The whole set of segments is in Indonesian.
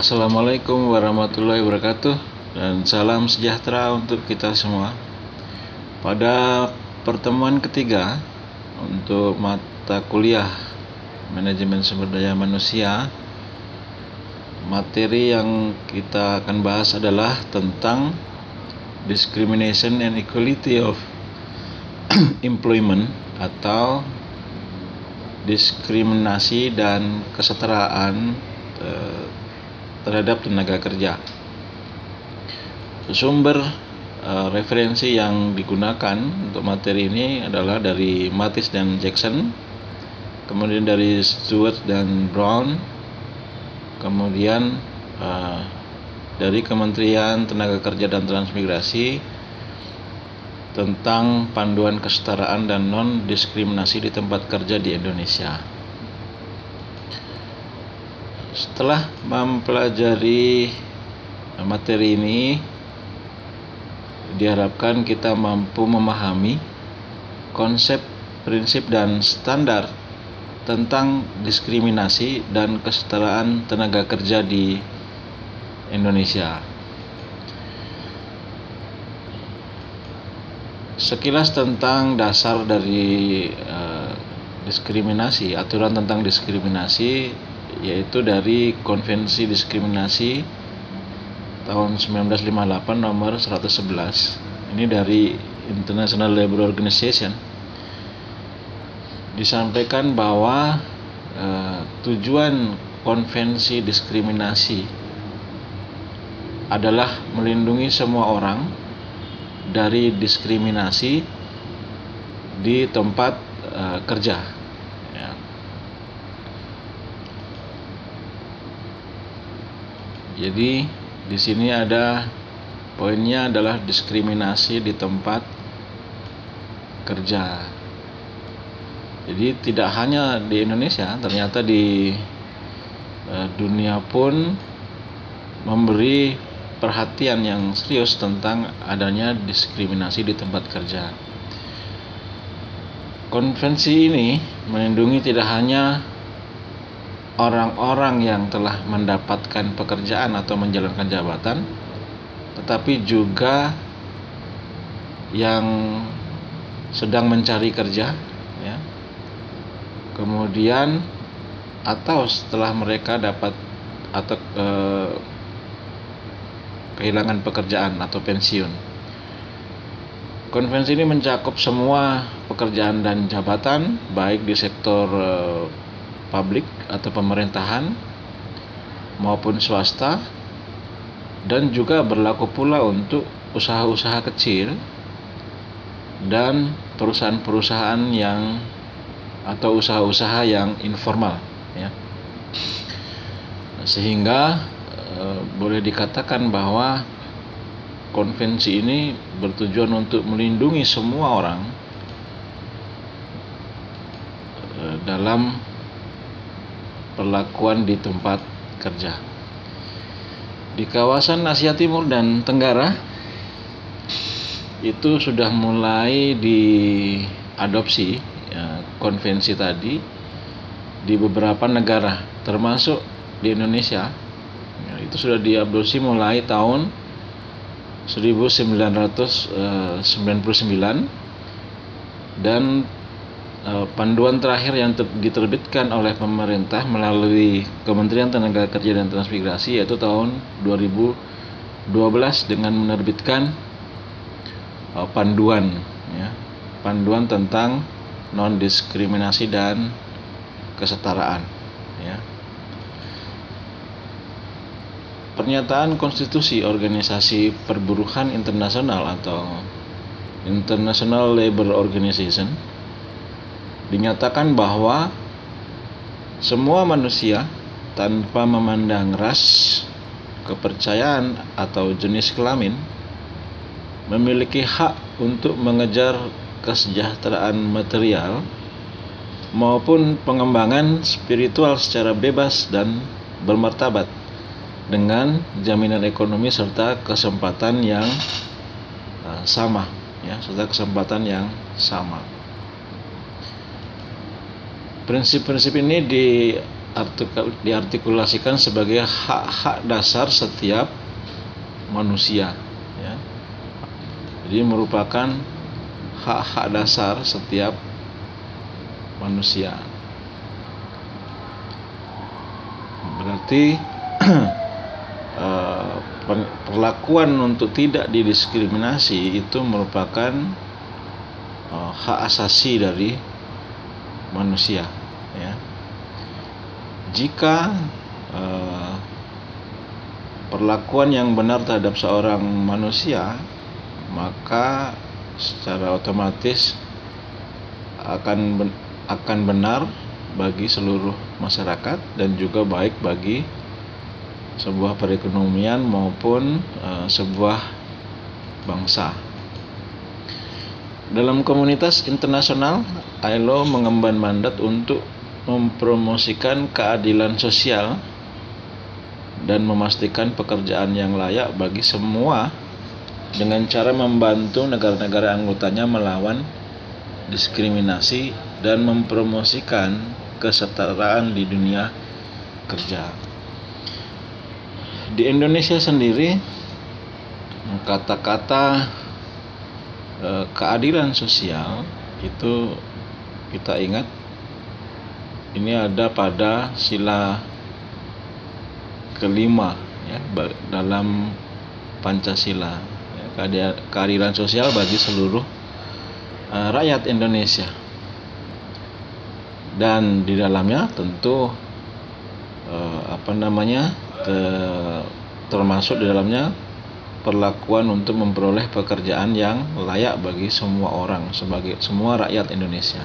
Assalamualaikum warahmatullahi wabarakatuh, dan salam sejahtera untuk kita semua. Pada pertemuan ketiga untuk mata kuliah Manajemen Sumber Daya Manusia, materi yang kita akan bahas adalah tentang Discrimination and Equality of Employment atau diskriminasi dan kesetaraan terhadap tenaga kerja. Sumber referensi yang digunakan untuk materi ini adalah dari Mathis dan Jackson, kemudian dari Stewart dan Brown, kemudian dari Kementerian Tenaga Kerja dan Transmigrasi tentang panduan kesetaraan dan non-diskriminasi di tempat kerja di Indonesia. Setelah mempelajari materi ini, diharapkan kita mampu memahami konsep, prinsip, dan standar tentang diskriminasi dan kesetaraan tenaga kerja di Indonesia. Sekilas tentang dasar dari diskriminasi, aturan tentang diskriminasi, yaitu dari Konvensi Diskriminasi tahun 1958 nomor 111. Ini dari International Labour Organization. Disampaikan bahwa tujuan konvensi diskriminasi adalah melindungi semua orang dari diskriminasi di tempat kerja. Jadi di sini ada poinnya adalah diskriminasi di tempat kerja. Jadi tidak hanya di Indonesia, ternyata di dunia pun memberi perhatian yang serius tentang adanya diskriminasi di tempat kerja. Konvensi ini melindungi tidak hanya orang-orang yang telah mendapatkan pekerjaan atau menjalankan jabatan, tetapi juga yang sedang mencari kerja, ya. Kemudian atau setelah mereka dapat atau kehilangan pekerjaan atau pensiun. Konvensi ini mencakup semua pekerjaan dan jabatan, baik di sektor publik atau pemerintahan maupun swasta, dan juga berlaku pula untuk usaha-usaha kecil dan perusahaan-perusahaan yang atau usaha-usaha yang informal, ya. Sehingga boleh dikatakan bahwa konvensi ini bertujuan untuk melindungi semua orang dalam perlakuan di tempat kerja. Di kawasan Asia Timur dan Tenggara itu sudah mulai diadopsi, ya, konvensi tadi di beberapa negara, termasuk di Indonesia. Ya, itu sudah diadopsi mulai tahun 1999, dan panduan terakhir yang diterbitkan oleh pemerintah melalui Kementerian Tenaga Kerja dan Transmigrasi yaitu tahun 2012 dengan menerbitkan panduan, ya, panduan tentang non-diskriminasi dan kesetaraan, ya. Pernyataan Konstitusi Organisasi Perburuhan Internasional atau International Labour Organization dinyatakan bahwa semua manusia tanpa memandang ras, kepercayaan, atau jenis kelamin memiliki hak untuk mengejar kesejahteraan material maupun pengembangan spiritual secara bebas dan bermartabat dengan jaminan ekonomi serta kesempatan yang sama, ya, serta kesempatan yang sama. Prinsip-prinsip ini diartikulasikan sebagai hak-hak dasar setiap manusia, ya. Jadi merupakan hak-hak dasar setiap manusia. Berarti perlakuan untuk tidak didiskriminasi itu merupakan hak asasi dari manusia, ya. Jika perlakuan yang benar terhadap seorang manusia, maka secara otomatis akan benar bagi seluruh masyarakat dan juga baik bagi sebuah perekonomian maupun sebuah bangsa. Dalam komunitas internasional, ILO mengemban mandat untuk mempromosikan keadilan sosial dan memastikan pekerjaan yang layak bagi semua dengan cara membantu negara-negara anggotanya melawan diskriminasi dan mempromosikan kesetaraan di dunia kerja. Di Indonesia sendiri, kata-kata keadilan sosial itu kita ingat ini ada pada sila kelima, ya, dalam Pancasila, ya, keadilan sosial bagi seluruh rakyat Indonesia. Dan di dalamnya tentu termasuk di dalamnya perlakuan untuk memperoleh pekerjaan yang layak bagi semua orang, sebagai semua rakyat Indonesia.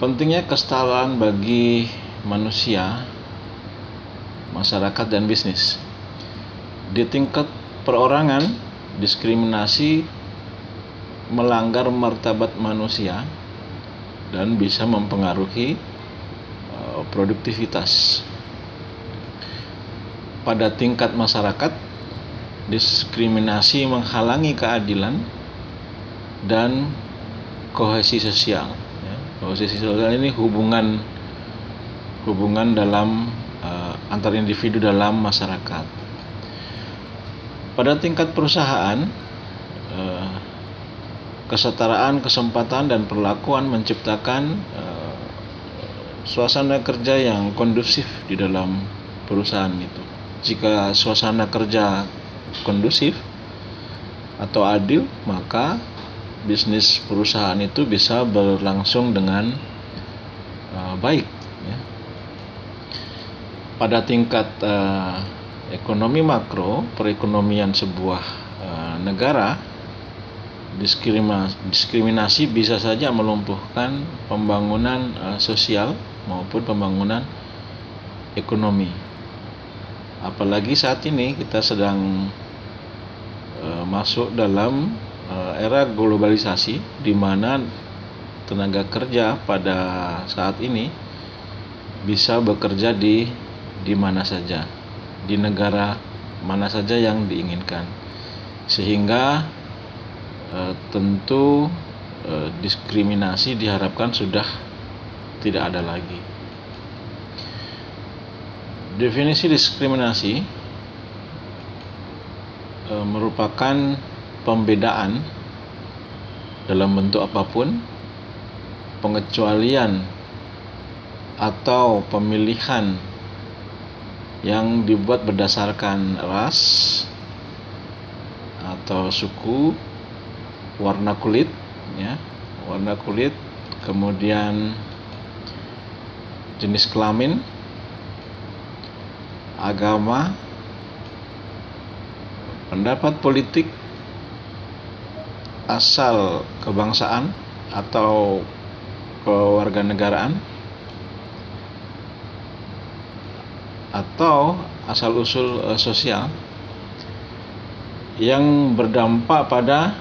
Pentingnya kesetaraan bagi manusia, masyarakat, dan bisnis. Di tingkat perorangan, diskriminasi melanggar martabat manusia dan bisa mempengaruhi produktivitas. Pada tingkat masyarakat, diskriminasi menghalangi keadilan dan kohesi sosial. Kohesi sosial ini hubungan dalam antar individu dalam masyarakat. Pada tingkat perusahaan, kesetaraan kesempatan dan perlakuan menciptakan suasana kerja yang kondusif di dalam perusahaan itu. Jika suasana kerja kondusif atau adil, maka bisnis perusahaan itu bisa berlangsung dengan baik, ya. Pada tingkat ekonomi makro, perekonomian sebuah negara, diskriminasi bisa saja melumpuhkan pembangunan sosial maupun pembangunan ekonomi. Apalagi saat ini kita sedang masuk dalam era globalisasi, di mana tenaga kerja pada saat ini bisa bekerja di mana saja, di negara mana saja yang diinginkan, sehingga tentu diskriminasi diharapkan sudah tidak ada lagi. Definisi diskriminasi merupakan pembedaan dalam bentuk apapun, pengecualian atau pemilihan yang dibuat berdasarkan ras atau suku, warna kulit, ya, kemudian jenis kelamin, agama, pendapat politik, asal kebangsaan atau kewarganegaraan, atau asal-usul sosial yang berdampak pada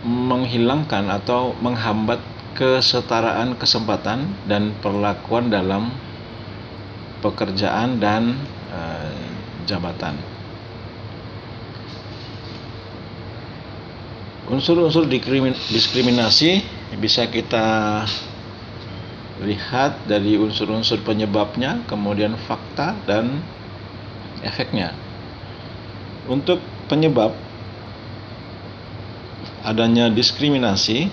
menghilangkan atau menghambat kesetaraan kesempatan dan perlakuan dalam pekerjaan dan jabatan. Unsur-unsur diskriminasi bisa kita lihat dari unsur-unsur penyebabnya, kemudian fakta dan efeknya. Untuk penyebab adanya diskriminasi,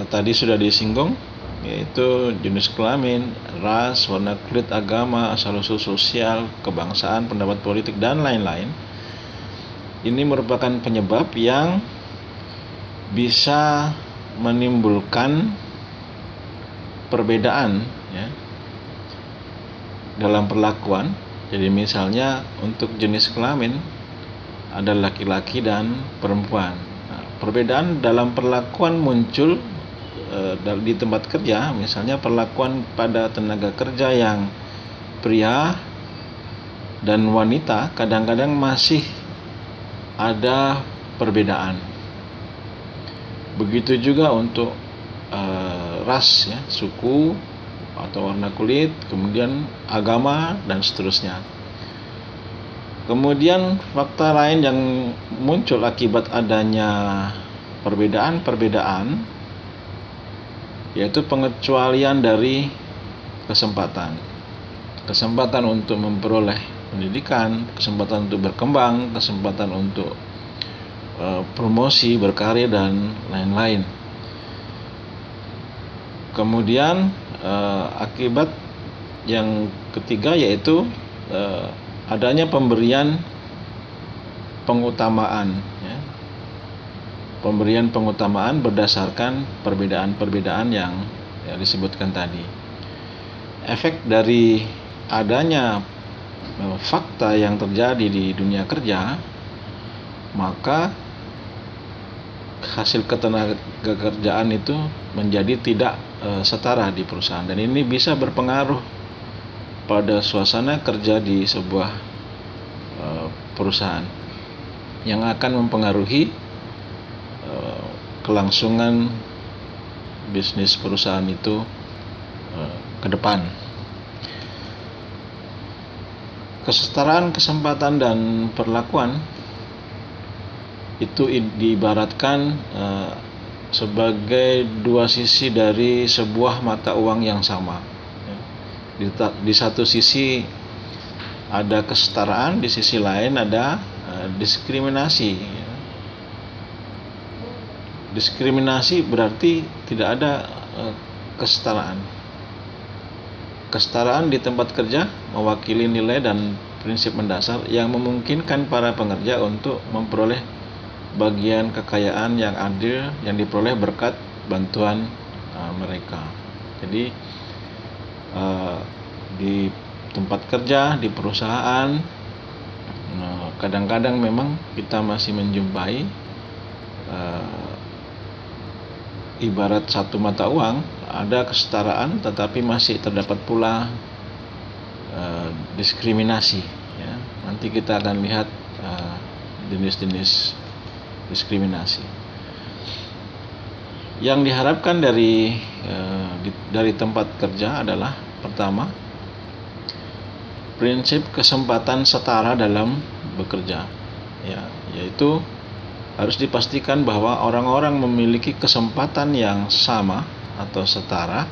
tadi sudah disinggung, yaitu jenis kelamin, ras, warna kulit, agama, asal-usul sosial, kebangsaan, pendapat politik, dan lain-lain. Ini merupakan penyebab yang bisa menimbulkan perbedaan, ya, dalam perlakuan. Jadi misalnya untuk jenis kelamin ada laki-laki dan perempuan. Nah, perbedaan dalam perlakuan muncul di tempat kerja, misalnya perlakuan pada tenaga kerja yang pria dan wanita kadang-kadang masih ada perbedaan. Begitu juga untuk ras, ya, suku atau warna kulit, kemudian agama dan seterusnya. Kemudian fakta lain yang muncul akibat adanya perbedaan-perbedaan, yaitu pengecualian dari kesempatan untuk memperoleh pendidikan, kesempatan untuk berkembang, kesempatan untuk promosi, berkarya, dan lain-lain. Kemudian akibat yang ketiga yaitu adanya pemberian pengutamaan, ya. Pemberian pengutamaan berdasarkan perbedaan-perbedaan yang disebutkan tadi. Efek dari adanya fakta yang terjadi di dunia kerja, maka hasil ketenagakerjaan itu menjadi tidak setara di perusahaan, dan ini bisa berpengaruh pada suasana kerja di sebuah perusahaan yang akan mempengaruhi kelangsungan bisnis perusahaan itu ke depan. Kesetaraan kesempatan dan perlakuan itu diibaratkan sebagai dua sisi dari sebuah mata uang yang sama. Di satu sisi ada kesetaraan, di sisi lain ada diskriminasi. Diskriminasi berarti tidak ada kesetaraan. Kesetaraan di tempat kerja mewakili nilai dan prinsip mendasar yang memungkinkan para pekerja untuk memperoleh bagian kekayaan yang adil yang diperoleh berkat bantuan mereka. Jadi di tempat kerja, di perusahaan, kadang-kadang memang kita masih menjumpai ibarat satu mata uang, ada kesetaraan tetapi masih terdapat pula diskriminasi, ya. Nanti kita akan lihat jenis-jenis diskriminasi. Yang diharapkan dari tempat kerja adalah pertama, prinsip kesempatan setara dalam bekerja, ya, yaitu harus dipastikan bahwa orang-orang memiliki kesempatan yang sama atau setara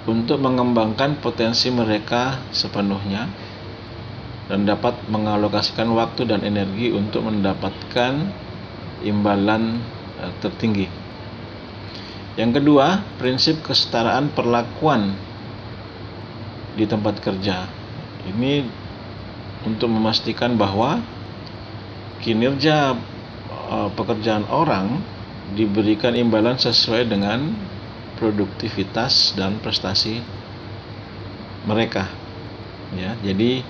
untuk mengembangkan potensi mereka sepenuhnya dan dapat mengalokasikan waktu dan energi untuk mendapatkan imbalan tertinggi. Yang kedua, prinsip kesetaraan perlakuan di tempat kerja. Ini untuk memastikan bahwa kinerja pekerjaan orang diberikan imbalan sesuai dengan produktivitas dan prestasi mereka, ya. Jadi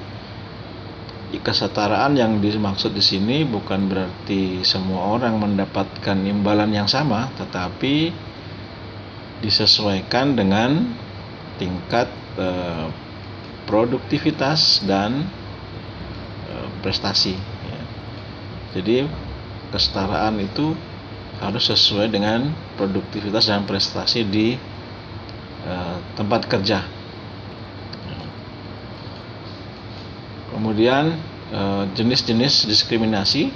kesetaraan yang dimaksud di sini bukan berarti semua orang mendapatkan imbalan yang sama, tetapi disesuaikan dengan tingkat produktivitas dan prestasi, ya. Jadi kesetaraan itu harus sesuai dengan produktivitas dan prestasi di tempat kerja. Kemudian jenis-jenis diskriminasi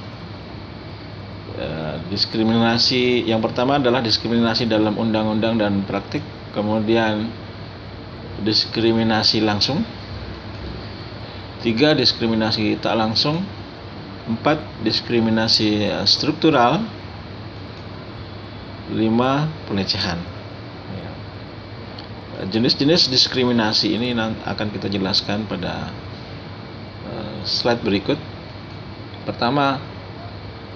Diskriminasi yang pertama adalah diskriminasi dalam undang-undang dan praktik, kemudian diskriminasi langsung, 3 diskriminasi tak langsung, 4 diskriminasi struktural, 5 pelecehan. Jenis-jenis diskriminasi ini akan kita jelaskan pada slide berikut. Pertama,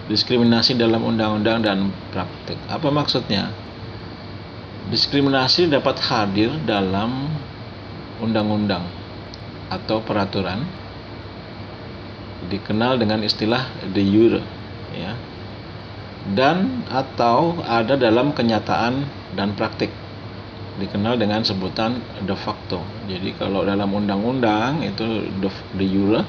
diskriminasi dalam undang-undang dan praktik. Apa maksudnya? Diskriminasi dapat hadir dalam undang-undang atau peraturan, dikenal dengan istilah de jure, ya, dan atau ada dalam kenyataan dan praktik, dikenal dengan sebutan de facto. Jadi kalau dalam undang-undang itu de jure,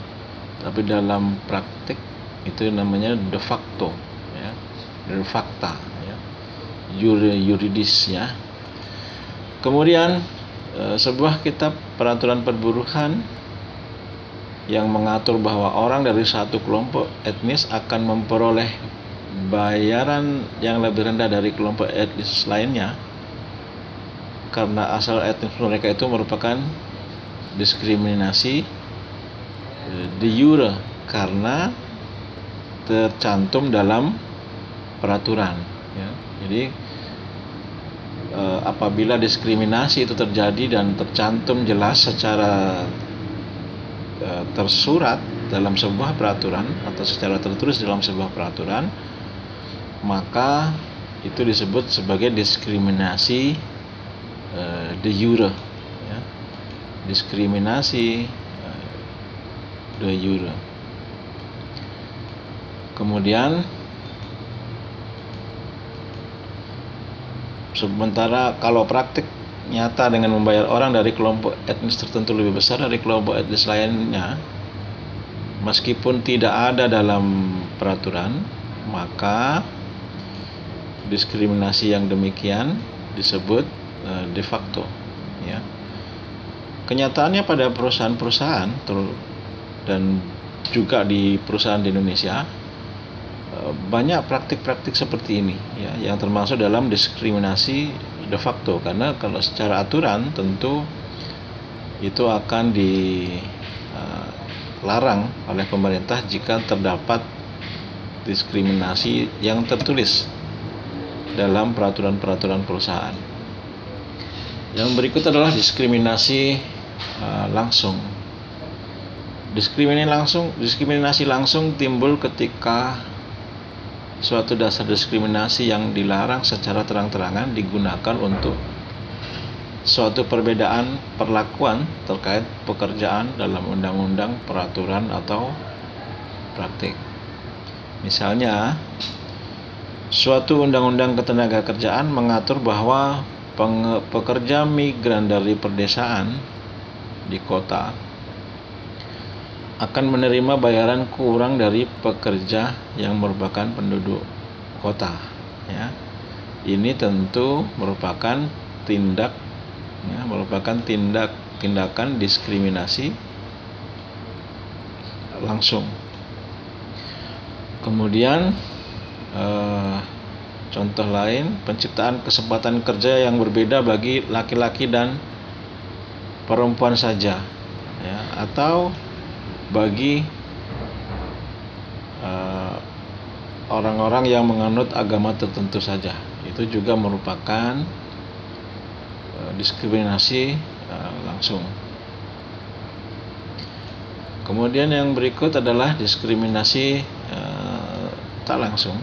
tapi dalam praktik itu namanya de facto, ya, de facta, ya, yuridis, ya. Kemudian sebuah kitab peraturan perburuhan yang mengatur bahwa orang dari satu kelompok etnis akan memperoleh bayaran yang lebih rendah dari kelompok etnis lainnya karena asal etnis mereka itu merupakan diskriminasi de jure karena tercantum dalam peraturan, ya. Jadi apabila diskriminasi itu terjadi dan tercantum jelas secara tersurat dalam sebuah peraturan atau secara tertulis dalam sebuah peraturan, maka itu disebut sebagai diskriminasi de jure, ya. Diskriminasi de jure. Kemudian sementara kalau praktik nyata dengan membayar orang dari kelompok etnis tertentu lebih besar dari kelompok etnis lainnya, meskipun tidak ada dalam peraturan, maka diskriminasi yang demikian disebut de facto, ya. Kenyataannya pada perusahaan-perusahaan dan juga di perusahaan di Indonesia banyak praktik-praktik seperti ini, ya, yang termasuk dalam diskriminasi de facto, karena kalau secara aturan tentu itu akan dilarang oleh pemerintah jika terdapat diskriminasi yang tertulis dalam peraturan-peraturan perusahaan. Yang berikut adalah diskriminasi langsung. Diskriminasi langsung timbul ketika suatu dasar diskriminasi yang dilarang secara terang-terangan digunakan untuk suatu perbedaan perlakuan terkait pekerjaan dalam undang-undang, peraturan, atau praktik. Misalnya, suatu undang-undang ketenagakerjaan mengatur bahwa pekerja migran dari pedesaan di kota akan menerima bayaran kurang dari pekerja yang merupakan penduduk kota, ya. Ini tentu merupakan tindakan diskriminasi langsung. Kemudian contoh lain, penciptaan kesempatan kerja yang berbeda bagi laki-laki dan perempuan saja, ya, atau bagi orang-orang yang menganut agama tertentu saja, itu juga merupakan diskriminasi langsung. Kemudian yang berikut adalah diskriminasi tak langsung.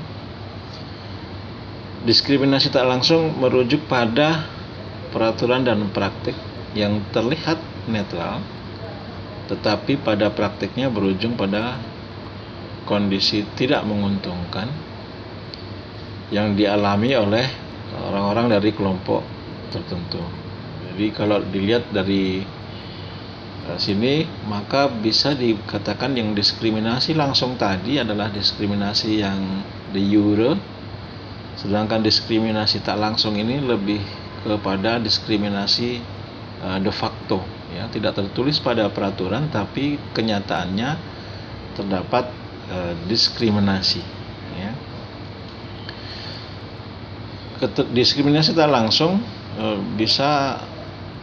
Diskriminasi tak langsung merujuk pada peraturan dan praktik yang terlihat netral, tetapi pada praktiknya berujung pada kondisi tidak menguntungkan yang dialami oleh orang-orang dari kelompok tertentu. Jadi kalau dilihat dari sini, maka bisa dikatakan yang diskriminasi langsung tadi adalah diskriminasi yang de jure, sedangkan diskriminasi tak langsung ini lebih kepada diskriminasi de facto, ya, tidak tertulis pada peraturan tapi kenyataannya terdapat diskriminasi, ya. Diskriminasi tak langsung bisa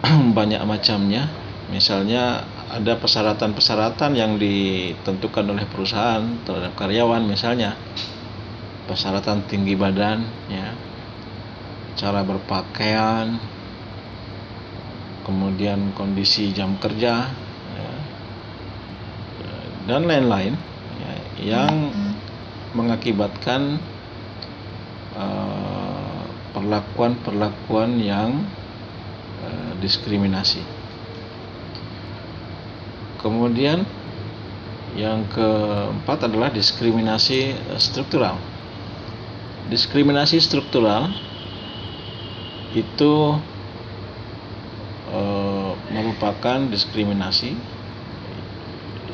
banyak macamnya. Misalnya ada persyaratan-persyaratan yang ditentukan oleh perusahaan terhadap karyawan, misalnya persyaratan tinggi badan, ya, cara berpakaian, kemudian kondisi jam kerja, ya, dan lain-lain, ya, yang mengakibatkan perlakuan-perlakuan yang diskriminasi. Kemudian yang keempat adalah diskriminasi struktural. Diskriminasi struktural itu merupakan diskriminasi,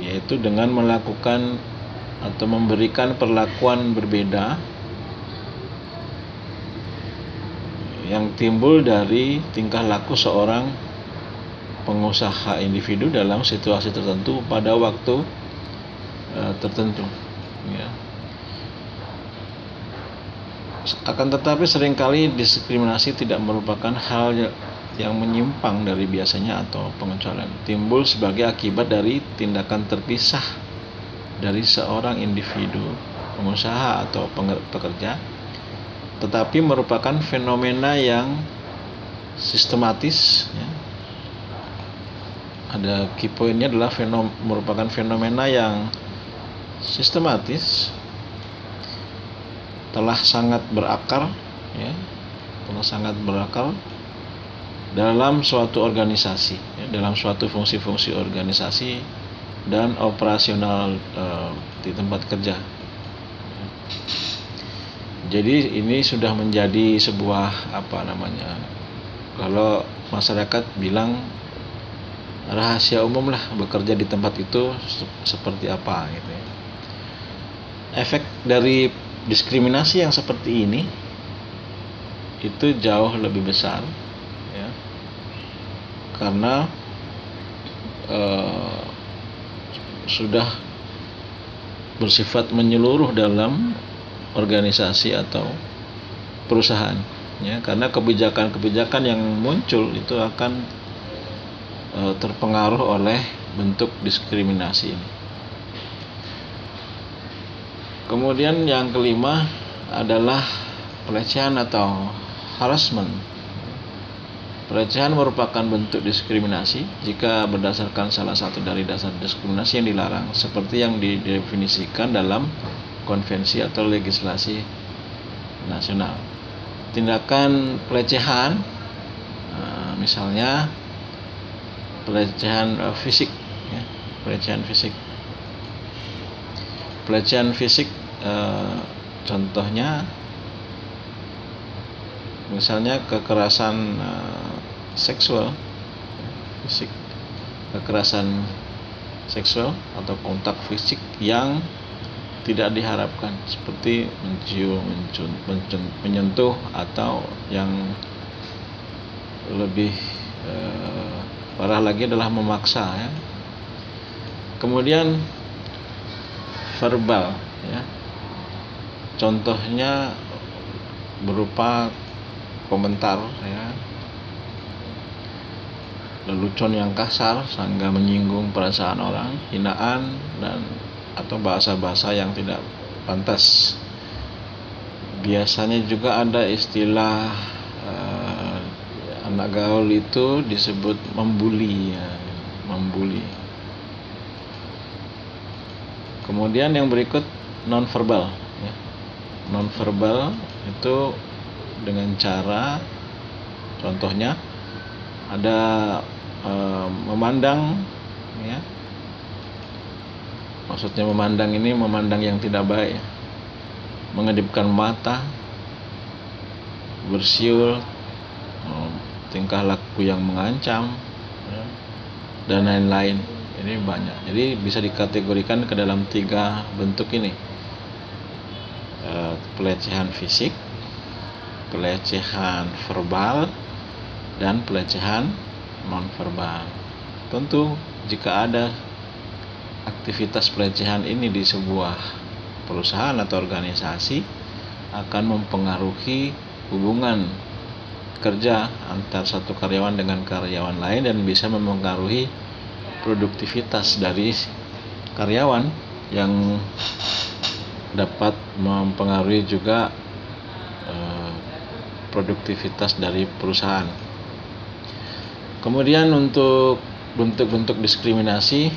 yaitu dengan melakukan atau memberikan perlakuan berbeda yang timbul dari tingkah laku seorang pengusaha individu dalam situasi tertentu pada waktu tertentu, ya. Akan tetapi seringkali diskriminasi tidak merupakan hal yang menyimpang dari biasanya atau pengecualian, timbul sebagai akibat dari tindakan terpisah dari seorang individu, pengusaha atau pekerja, tetapi merupakan fenomena yang sistematis, ya. Ada key pointnya adalah merupakan fenomena yang sistematis, telah sangat berakar, ya, dalam suatu organisasi, ya, dalam suatu fungsi-fungsi organisasi dan operasional di tempat kerja. Jadi ini sudah menjadi sebuah kalau masyarakat bilang rahasia umum lah bekerja di tempat itu seperti apa, gitu, ya. Efek dari diskriminasi yang seperti ini itu jauh lebih besar, ya, karena sudah bersifat menyeluruh dalam organisasi atau perusahaan, ya, karena kebijakan-kebijakan yang muncul itu akan terpengaruh oleh bentuk diskriminasi ini. Kemudian yang kelima adalah pelecehan atau harassment. Pelecehan merupakan bentuk diskriminasi jika berdasarkan salah satu dari dasar diskriminasi yang dilarang, seperti yang didefinisikan dalam konvensi atau legislasi nasional. Tindakan pelecehan, misalnya pelecehan fisik, ya, pelecehan fisik, contohnya misalnya kekerasan seksual, fisik, kekerasan seksual atau kontak fisik yang tidak diharapkan, seperti mencium, menyentuh, atau yang lebih parah lagi adalah memaksa, ya. Kemudian verbal, ya, contohnya berupa komentar, ya, lelucon yang kasar sehingga menyinggung perasaan orang, hinaan, dan atau bahasa-bahasa yang tidak pantas. Biasanya juga ada istilah anak gaul itu disebut membuli, ya, membuli. Kemudian yang berikut nonverbal, ya. Nonverbal itu dengan cara, contohnya ada memandang, ya. Maksudnya memandang ini memandang yang tidak baik, ya. Mengedipkan mata, bersiul, tingkah laku yang mengancam, ya, dan lain-lain. Ini banyak. Jadi bisa dikategorikan ke dalam 3 bentuk ini: pelecehan fisik, pelecehan verbal, dan pelecehan nonverbal. Tentu jika ada aktivitas pelecehan ini di sebuah perusahaan atau organisasi, akan mempengaruhi hubungan kerja antar satu karyawan dengan karyawan lain dan bisa mempengaruhi produktivitas dari karyawan, yang dapat mempengaruhi juga produktivitas dari perusahaan. Kemudian untuk bentuk-bentuk diskriminasi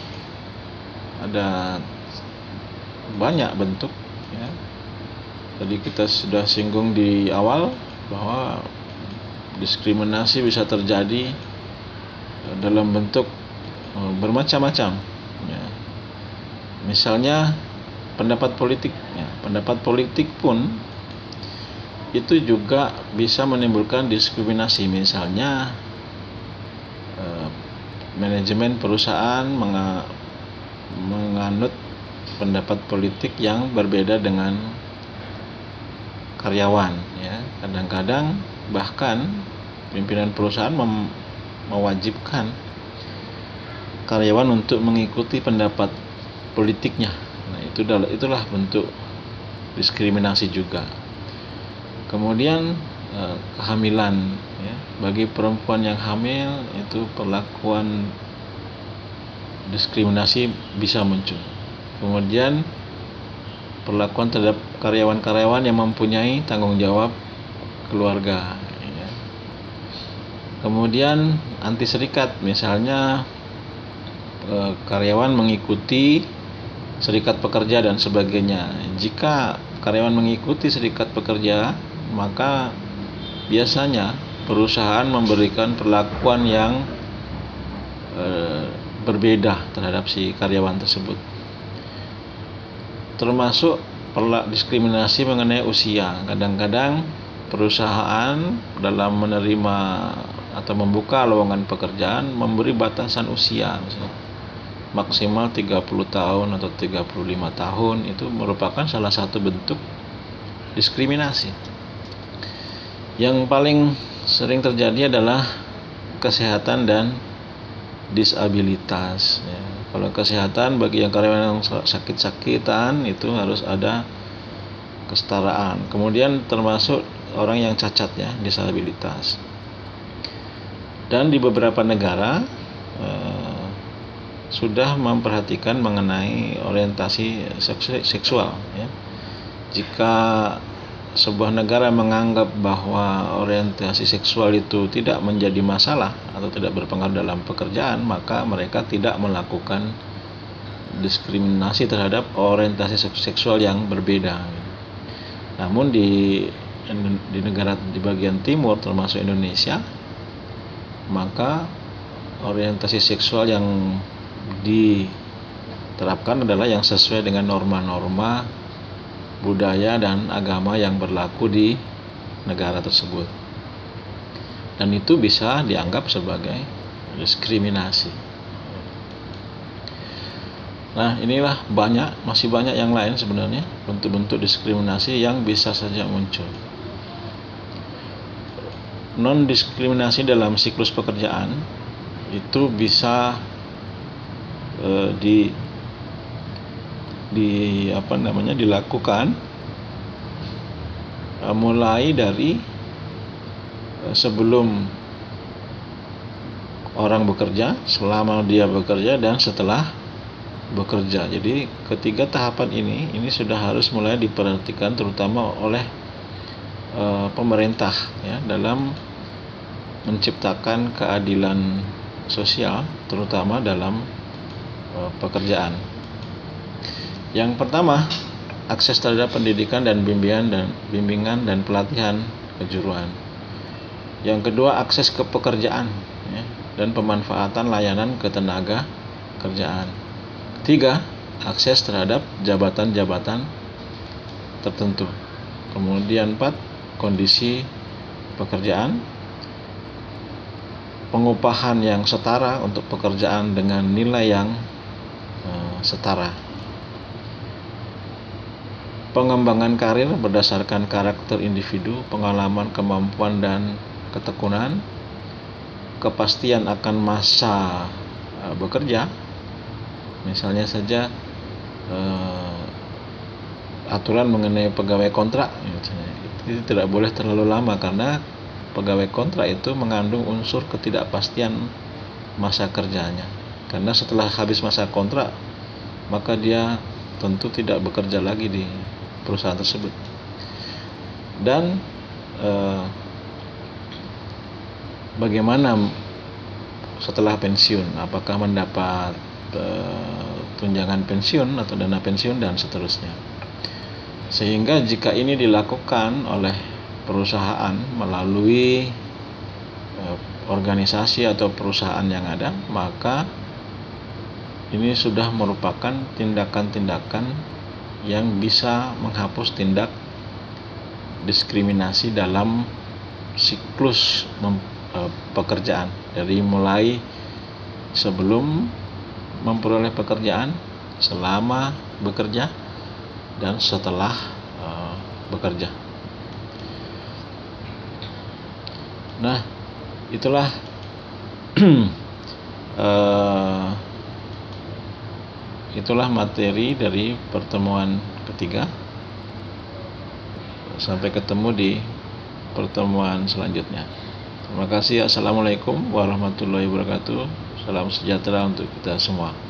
ada banyak bentuk, ya. Tadi kita sudah singgung di awal bahwa diskriminasi bisa terjadi dalam bentuk bermacam-macam, ya. Misalnya pendapat politik, ya. Pendapat politik pun itu juga bisa menimbulkan diskriminasi. Misalnya manajemen perusahaan menganut pendapat politik yang berbeda dengan karyawan, ya. Kadang-kadang bahkan pimpinan perusahaan mewajibkan karyawan untuk mengikuti pendapat politiknya. Nah, itulah bentuk diskriminasi juga. Kemudian kehamilan, ya. Bagi perempuan yang hamil itu perlakuan diskriminasi bisa muncul. Kemudian perlakuan terhadap karyawan-karyawan yang mempunyai tanggung jawab keluarga, ya. Kemudian anti serikat, misalnya karyawan mengikuti serikat pekerja dan sebagainya. Jika karyawan mengikuti serikat pekerja, maka biasanya perusahaan memberikan perlakuan yang berbeda terhadap si karyawan tersebut. Termasuk diskriminasi mengenai usia. Kadang-kadang perusahaan dalam menerima atau membuka lowongan pekerjaan memberi batasan usia, misalnya maksimal 30 tahun atau 35 tahun. Itu merupakan salah satu bentuk diskriminasi. Yang paling sering terjadi adalah kesehatan dan disabilitas, ya. Kalau kesehatan, bagi yang karyawan yang sakit-sakitan itu harus ada kesetaraan. Kemudian termasuk orang yang cacat, ya, disabilitas. Dan di beberapa negara sudah memperhatikan mengenai orientasi seksual, ya. Jika sebuah negara menganggap bahwa orientasi seksual itu tidak menjadi masalah atau tidak berpengaruh dalam pekerjaan, maka mereka tidak melakukan diskriminasi terhadap orientasi seksual yang berbeda. Namun di negara di bagian timur termasuk Indonesia, maka orientasi seksual yang diterapkan adalah yang sesuai dengan norma-norma budaya dan agama yang berlaku di negara tersebut, dan itu bisa dianggap sebagai diskriminasi. Nah, inilah masih banyak yang lain sebenarnya bentuk-bentuk diskriminasi yang bisa saja muncul. Non diskriminasi dalam siklus pekerjaan itu bisa dilakukan mulai dari sebelum orang bekerja, selama dia bekerja, dan setelah bekerja. Jadi ketiga tahapan ini sudah harus mulai diperhatikan terutama oleh pemerintah, ya, dalam menciptakan keadilan sosial terutama dalam pekerjaan. Yang pertama, akses terhadap pendidikan dan bimbingan dan pelatihan kejuruan. Yang kedua, akses ke pekerjaan, ya, dan pemanfaatan layanan ketenaga kerjaan. Ketiga, akses terhadap jabatan-jabatan tertentu. Kemudian 4, kondisi pekerjaan, pengupahan yang setara untuk pekerjaan dengan nilai yang setara. Pengembangan karir berdasarkan karakter individu, pengalaman, kemampuan, dan ketekunan. Kepastian akan masa bekerja. Misalnya saja aturan mengenai pegawai kontrak. Itu tidak boleh terlalu lama karena pegawai kontrak itu mengandung unsur ketidakpastian masa kerjanya. Karena setelah habis masa kontrak, maka dia tentu tidak bekerja lagi di perusahaan tersebut. Dan bagaimana setelah pensiun, apakah mendapat tunjangan pensiun atau dana pensiun dan seterusnya. Sehingga jika ini dilakukan oleh perusahaan melalui organisasi atau perusahaan yang ada, maka ini sudah merupakan tindakan-tindakan yang bisa menghapus tindak diskriminasi dalam siklus pekerjaan, dari mulai sebelum memperoleh pekerjaan, selama bekerja, dan setelah bekerja. Nah, itulah itulah materi dari pertemuan ketiga. Sampai ketemu di pertemuan selanjutnya. Terima kasih. Assalamualaikum warahmatullahi wabarakatuh. Salam sejahtera untuk kita semua.